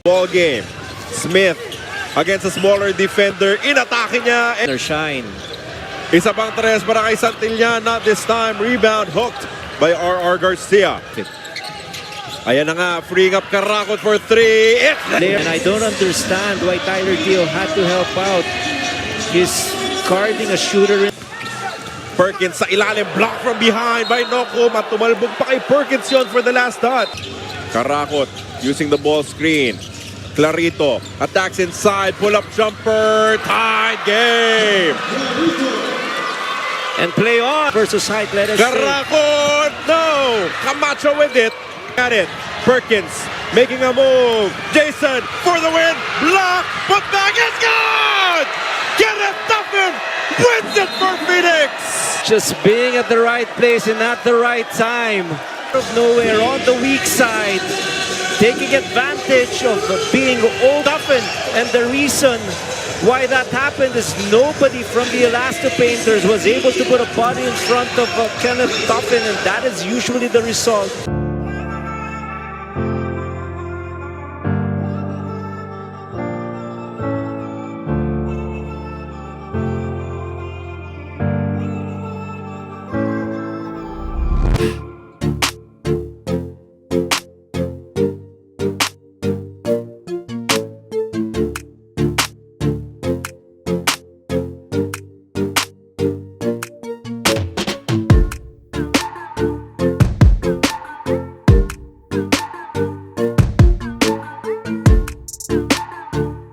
Ball game. Smith against a smaller defender. Inatake niya. Their shine. Isa pang tres para kay Santillan. Not this time. Rebound hooked by R.R. Garcia. Ayan na nga. Freeing up Karakot for three. It's there. And I don't understand why Tyler Gill had to help out. He's guarding a shooter. Perkins sa ilalim. Block from behind by Noko. Matumalbog pa kay Perkins yon for the last shot. Karakot using the ball screen. Clarito attacks inside. Pull-up jumper. Tied game. And play on versus height. Let us Karakot! No! Camacho with it. Got it. Perkins making a move. Jason for the win. Block. Put back. It's good! Kenneth Tuffin wins it for Phoenix. Just being at the right place and at the right time. Out of nowhere on the weak side. Taking advantage of being old Tuffin. And the reason why that happened is nobody from the Elasto Painters was able to put a body in front of Kenneth Tuffin, and that is usually the result.